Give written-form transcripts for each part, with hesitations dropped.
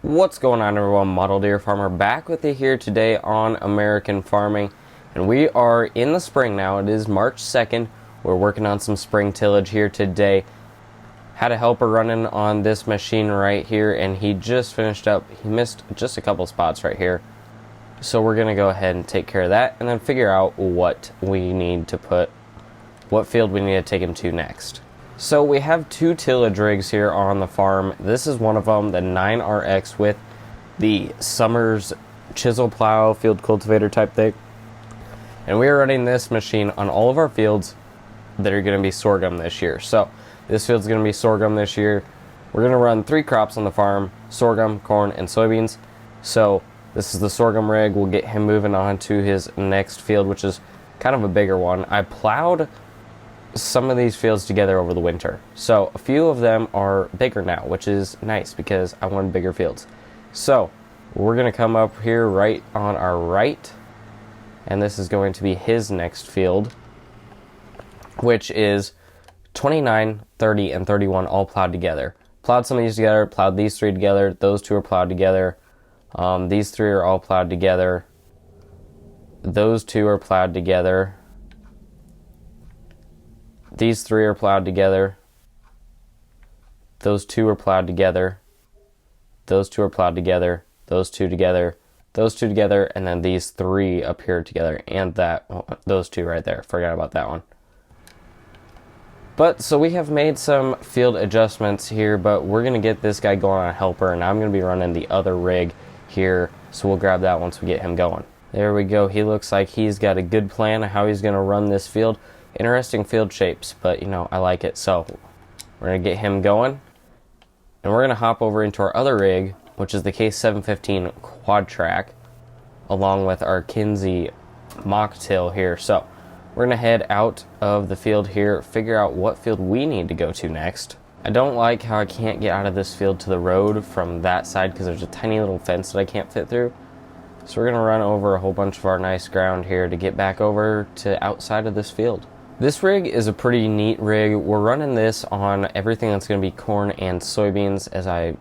What's going on, everyone? Model Deer Farmer back with you here today on American Farming, and we are in the spring now. It is March 2nd. We're working on some spring tillage here today. Had a helper running on this machine right here, and he just finished up. He missed just a couple spots right here, so we're gonna go ahead and take care of that and then figure out what we need to put, what field we need to take him to next. So we have two tillage rigs here on the farm. This is one of them, the 9RX with the Summers chisel plow field cultivator type thing. And we are running this machine on all of our fields that are going to be sorghum this year. So this field's going to be sorghum this year. We're going to run 3 crops on the farm: sorghum, corn, and soybeans. So this is the sorghum rig. We'll get him moving on to his next field, which is kind of a bigger one. I plowed some of these fields together over the winter, so a few of them are bigger now, which is nice because I wanted bigger fields. So we're going to come up here right on our right, and this is going to be his next field, which is 29, 30, and 31 all plowed together. Plowed some of these together, plowed these 3 together, those 2 are plowed together, these 3 are all plowed together, those 2 are plowed together, these 3 are plowed together, those 2 are plowed together, those 2 are plowed together, those 2 together, those 2 together, and then these 3 up here together, and those 2 right there. Forgot about that one. But so we have made some field adjustments here, but we're going to get this guy going on a helper, and I'm going to be running the other rig here, so we'll grab that once we get him going. There we go. He looks like he's got a good plan of how he's going to run this field. Interesting field shapes, but you know, I like it. So we're going to get him going, and we're going to hop over into our other rig, which is the K715 Quadtrac, along with our Kinsey mock till here. So we're going to head out of the field here, figure out what field we need to go to next. I don't like how I can't get out of this field to the road from that side because there's a tiny little fence that I can't fit through. So we're going to run over a whole bunch of our nice ground here to get back over to outside of this field. This rig is a pretty neat rig. We're running this on everything that's going to be corn and soybeans as I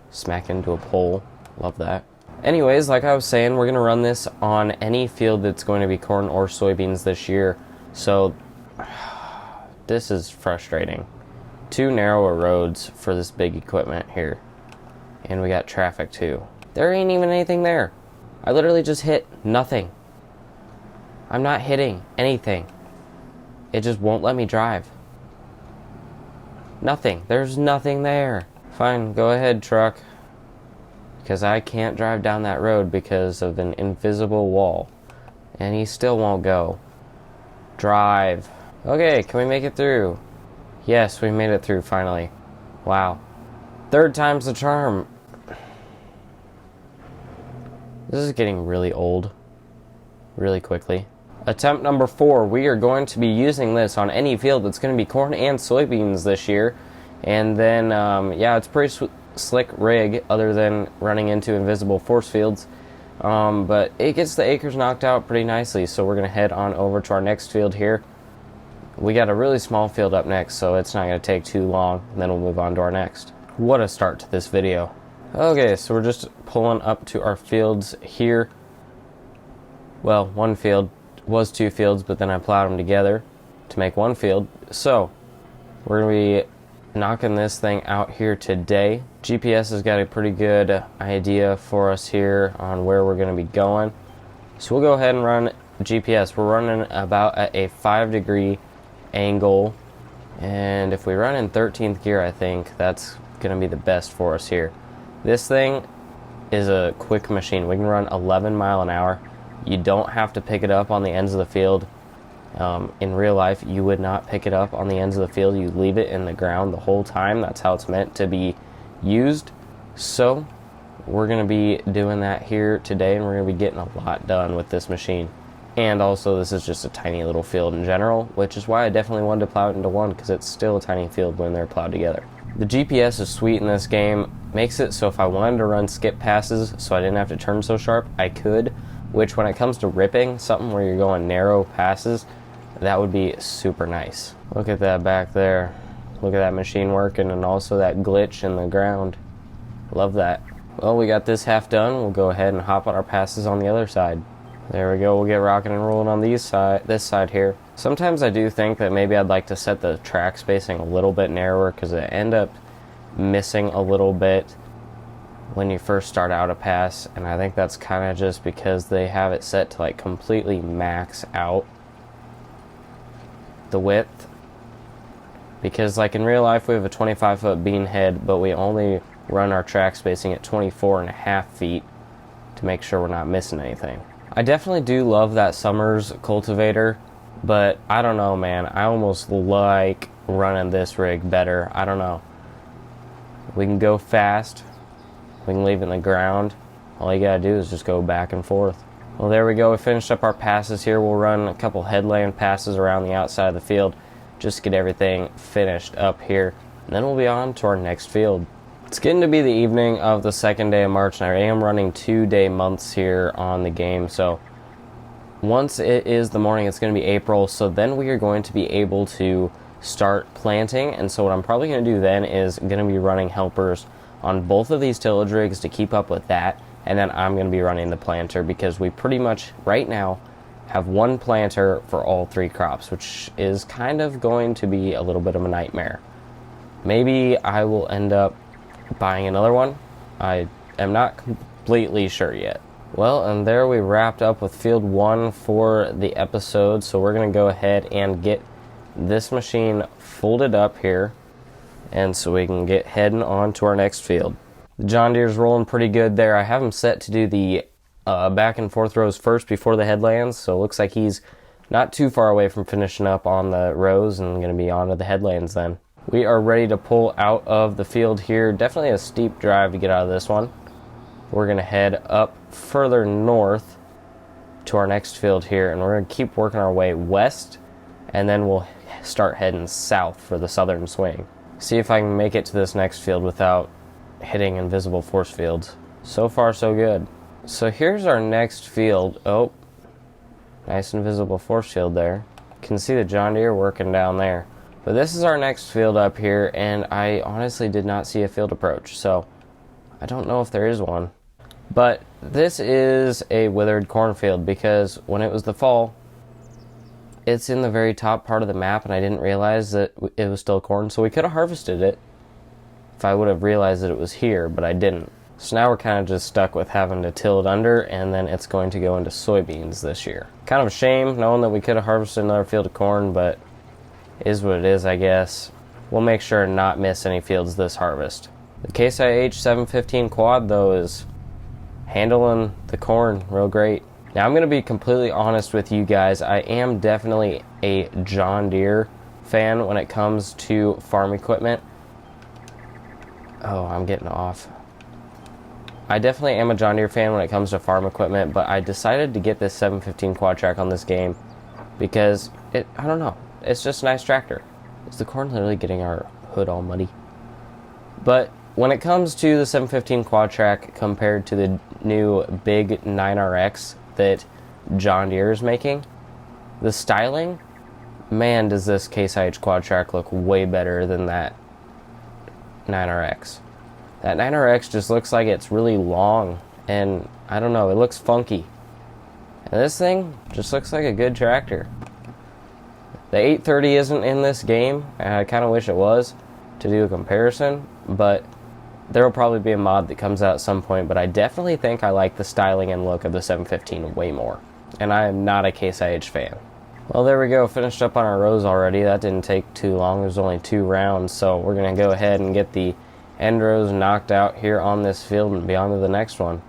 smack into a pole. Love that. Anyways, like I was saying, we're going to run this on any field that's going to be corn or soybeans this year. So this is frustrating. 2 narrower roads for this big equipment here. And we got traffic too. There ain't even anything there. I literally just hit nothing. I'm not hitting anything. It just won't let me drive. Nothing. There's nothing there. Fine, go ahead, truck. Because I can't drive down that road because of an invisible wall. And he still won't go. Drive. Okay, can we make it through? Yes, we made it through finally. Wow. 3rd time's the charm. This is getting really old. Really quickly. Attempt number 4, we are going to be using this on any field that's going to be corn and soybeans this year. And then, yeah, it's a pretty slick rig other than running into invisible force fields. But it gets the acres knocked out pretty nicely, so we're going to head on over to our next field here. We got a really small field up next, so it's not going to take too long, and then we'll move on to our next. What a start to this video. Okay, so we're just pulling up to our fields here. Well, one field. Was 2 fields, but then I plowed them together to make 1 field. So we're going to be knocking this thing out here today. GPS has got a pretty good idea for us here on where we're going to be going. So we'll go ahead and run GPS. We're running about at a 5-degree angle. And if we run in 13th gear, I think that's going to be the best for us here. This thing is a quick machine. We can run 11 miles an hour. You don't have to pick it up on the ends of the field. In real life, you would not pick it up on the ends of the field. You leave it in the ground the whole time. That's how it's meant to be used. So we're going to be doing that here today, and we're going to be getting a lot done with this machine. And also, this is just a tiny little field in general, which is why I definitely wanted to plow it into one, because it's still a tiny field when they're plowed together. The GPS is sweet in this game. Makes it so if I wanted to run skip passes so I didn't have to turn so sharp, I could. Which, when it comes to ripping, something where you're going narrow passes, that would be super nice. Look at that back there. Look at that machine working, and also that glitch in the ground. Love that. Well, we got this half done. We'll go ahead and hop on our passes on the other side. There we go. We'll get rocking and rolling on this side here. Sometimes I do think that maybe I'd like to set the track spacing a little bit narrower because I end up missing a little bit when you first start out a pass, and I think that's kind of just because they have it set to like completely max out the width. Because like in real life we have a 25-foot bean head, but we only run our track spacing at 24.5 feet to make sure we're not missing anything. I definitely do love that Summers cultivator, but I don't know, man. I almost like running this rig better. I don't know. We can go fast. We can leave it in the ground. All you gotta do is just go back and forth. Well, there we go. We finished up our passes here. We'll run a couple headland passes around the outside of the field just to get everything finished up here. And then we'll be on to our next field. It's getting to be the evening of the second day of March, and I am running 2-day months here on the game. So once it is the morning, it's going to be April. So then we are going to be able to start planting. And so what I'm probably going to do then is going to be running helpers on both of these tillage rigs to keep up with that. And then I'm going to be running the planter because we pretty much right now have one planter for all 3 crops, which is kind of going to be a little bit of a nightmare. Maybe I will end up buying another one. I am not completely sure yet. Well, and there we wrapped up with field 1 for the episode. So we're going to go ahead and get this machine folded up here, and so we can get heading on to our next field. The John Deere's rolling pretty good there. I have him set to do the back and forth rows first before the headlands, so it looks like he's not too far away from finishing up on the rows and going to be on to the headlands then. We are ready to pull out of the field here. Definitely a steep drive to get out of this one. We're going to head up further north to our next field here, and we're going to keep working our way west, and then we'll start heading south for the southern swing. See if I can make it to this next field without hitting invisible force fields. So far, so good. So here's our next field. Oh, nice invisible force field there. You can see the John Deere working down there. But this is our next field up here, and I honestly did not see a field approach, so I don't know if there is one. But this is a withered cornfield because when it was the fall, it's in the very top part of the map, and I didn't realize that it was still corn, so we could have harvested it if I would have realized that it was here, but I didn't. So now we're kind of just stuck with having to till it under, and then it's going to go into soybeans this year. Kind of a shame knowing that we could have harvested another field of corn, but is what it is, I guess. We'll make sure and not miss any fields this harvest. The Case IH 715 quad, though, is handling the corn real great. Now, I'm going to be completely honest with you guys. I am definitely a John Deere fan when it comes to farm equipment. Oh, I'm getting off. I definitely am a John Deere fan when it comes to farm equipment, but I decided to get this 715 Quadtrac on this game because I don't know, it's just a nice tractor. Is the corn literally getting our hood all muddy? But when it comes to the 715 Quadtrac compared to the new big 9RX that John Deere is making, the styling, man, does this Case IH Quadtrac look way better than that 9RX. That 9RX just looks like it's really long, and I don't know, it looks funky. And this thing just looks like a good tractor. The 830 isn't in this game, and I kind of wish it was to do a comparison, but there will probably be a mod that comes out at some point, but I definitely think I like the styling and look of the 715 way more. And I am not a Case IH fan. Well, there we go, finished up on our rows already. That didn't take too long, there's only 2 rounds, so we're going to go ahead and get the end rows knocked out here on this field and be on to the next one.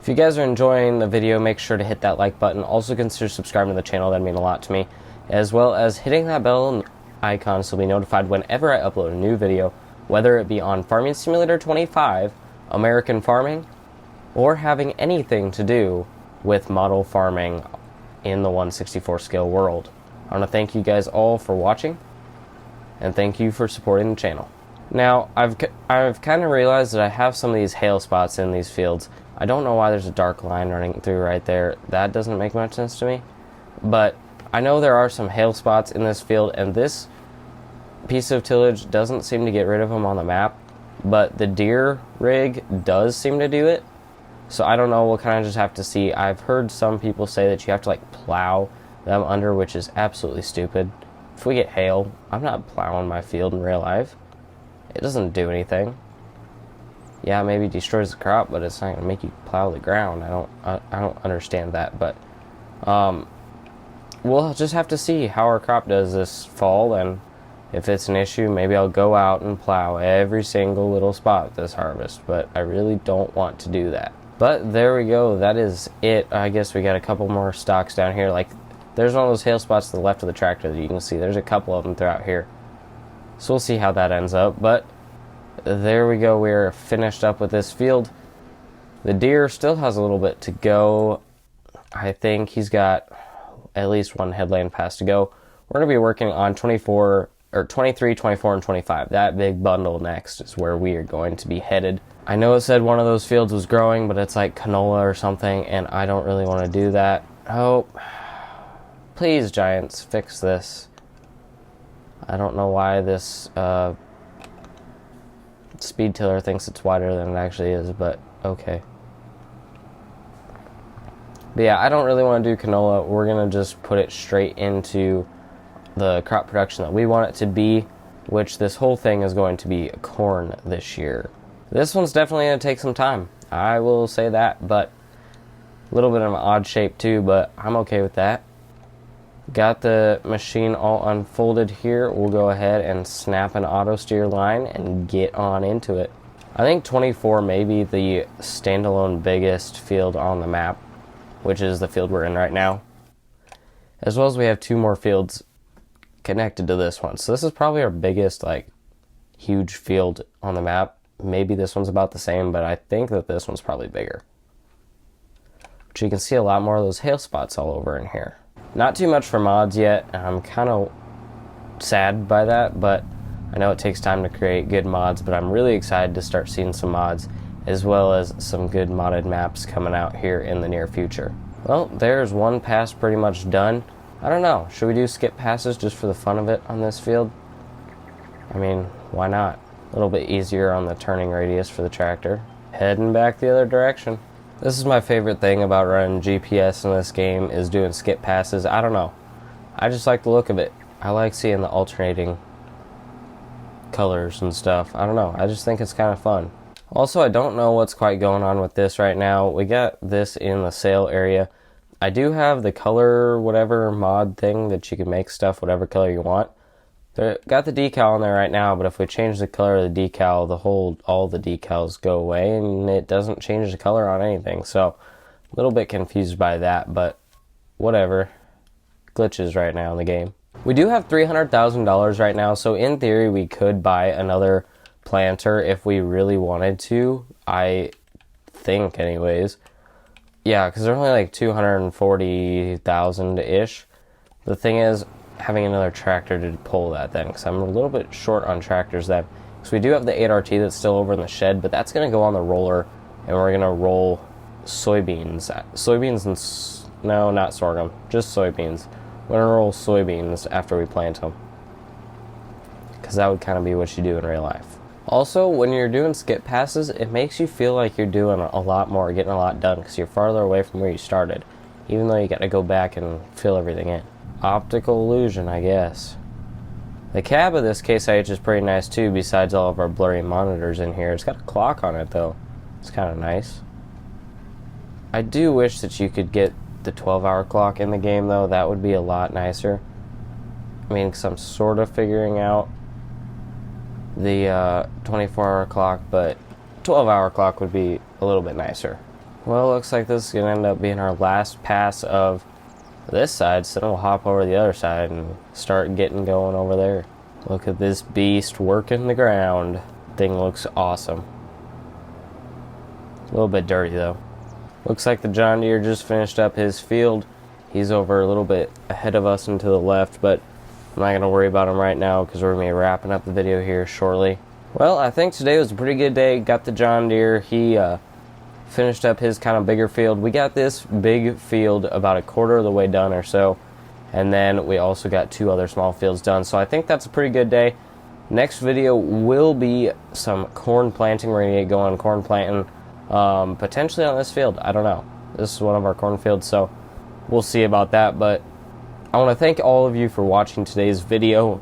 If you guys are enjoying the video, make sure to hit that like button. Also consider subscribing to the channel, that'd mean a lot to me. As well as hitting that bell icon so you'll be notified whenever I upload a new video, whether it be on Farming Simulator 25, American farming, or having anything to do with model farming in the 164 scale world. I want to thank you guys all for watching, and thank you for supporting the channel. Now, I've kind of realized that I have some of these hail spots in these fields. I don't know why there's a dark line running through right there. That doesn't make much sense to me. But I know there are some hail spots in this field, and this piece of tillage doesn't seem to get rid of them on the map. but the deer rig does seem to do it. So I don't know, we'll kind of just have to see. I've heard some people say that you have to like plow them under, which is absolutely stupid. If we get hail, I'm not plowing my field in real life. It doesn't do anything. Yeah, maybe it destroys the crop, but it's not going to make you plow the ground. I don't understand that, but we'll just have to see how our crop does this fall, and if it's an issue, maybe I'll go out and plow every single little spot this harvest, but I really don't want to do that. But there we go, that is it. I guess we got a couple more stalks down here. Like, there's one of those hail spots to the left of the tractor that you can see. There's a couple of them throughout here. So we'll see how that ends up, but there we go. We're finished up with this field. The deer still has a little bit to go. I think he's got at least one headland pass to go. We're going to be working on 23, 24, and 25. That big bundle next is where we are going to be headed. I know it said one of those fields was growing, but it's like canola or something, and I don't really want to do that. Oh, please, Giants, fix this. I don't know why this speed tiller thinks it's wider than it actually is, but okay. But yeah, I don't really want to do canola. We're going to just put it straight into the crop production that we want it to be, which this whole thing is going to be corn this year. This one's definitely going to take some time, I will say that, but a little bit of an odd shape too, but I'm okay with that. Got the machine all unfolded here. We'll go ahead and snap an auto steer line and get on into it. I think 24 may be the standalone biggest field on the map, which is the field we're in right now. As well as we have two more fields connected to this one. So this is probably our biggest, like, huge field on the map. Maybe this one's about the same, but I think that this one's probably bigger. But you can see a lot more of those hail spots all over in here. Not too much for mods yet. I'm kind of sad by that, but I know it takes time to create good mods, but I'm really excited to start seeing some mods, as well as some good modded maps coming out here in the near future. Well, there's one pass pretty much done. I don't know, should we do skip passes just for the fun of it on this field? I mean, why not? A little bit easier on the turning radius for the tractor. Heading back the other direction. This is my favorite thing about running GPS in this game, is doing skip passes. I don't know. I just like the look of it. I like seeing the alternating colors and stuff. I don't know. I just think it's kind of fun. Also, I don't know what's quite going on with this right now. We got this in the sale area. I do have the color whatever mod thing that you can make stuff whatever color you want. Got the decal on there right now, but if we change the color of the decal, all the decals go away, and it doesn't change the color on anything. So, a little bit confused by that, but whatever. Glitches right now in the game. We do have $300,000 right now, so in theory we could buy another planter if we really wanted to. I think, anyways. Yeah, because they're only like 240,000-ish. The thing is, having another tractor to pull that then, because I'm a little bit short on tractors then. So we do have the 8RT that's still over in the shed, but that's going to go on the roller, and we're going to roll soybeans. No, not sorghum, just soybeans. We're going to roll soybeans after we plant them, because that would kind of be what you do in real life. Also, when you're doing skip passes, it makes you feel like you're doing a lot more, getting a lot done, because you're farther away from where you started, even though you got to go back and fill everything in. Optical illusion, I guess. The cab of this Case IH is pretty nice too, besides all of our blurry monitors in here. It's got a clock on it though. It's kind of nice. I do wish that you could get the 12-hour clock in the game though. That would be a lot nicer. I mean, because I'm sort of figuring out the 24-hour clock, but 12-hour clock would be a little bit nicer. Well, looks like this is going to end up being our last pass of this side, so then we'll hop over the other side and start getting going over there. Look at this beast working the ground. Thing looks awesome. A little bit dirty though. Looks like the John Deere just finished up his field. He's over a little bit ahead of us and to the left, but I'm not going to worry about him right now because we're going to be wrapping up the video here shortly. Well, I think today was a pretty good day. Got the John Deere. He finished up his kind of bigger field. We got this big field about a quarter of the way done or so, and then we also got two other small fields done, so I think that's a pretty good day. Next video will be some corn planting. We're going to get going corn planting, potentially on this field. I don't know. This is one of our corn fields, so we'll see about that. But I want to thank all of you for watching today's video.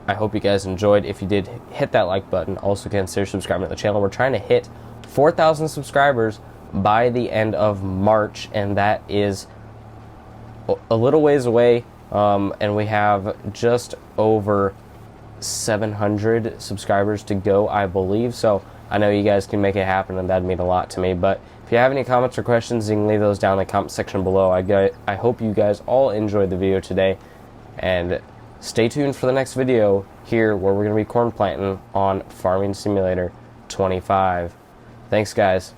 I hope you guys enjoyed. If you did, hit that like button. Also consider subscribing to the channel. We're trying to hit 4,000 subscribers by the end of March, and that is a little ways away. And we have just over 700 subscribers to go, I believe. So I know you guys can make it happen, and that'd mean a lot to me. But if you have any comments or questions, you can leave those down in the comment section below. I hope you guys all enjoyed the video today, and stay tuned for the next video here where we're going to be corn planting on Farming Simulator 25. Thanks, guys.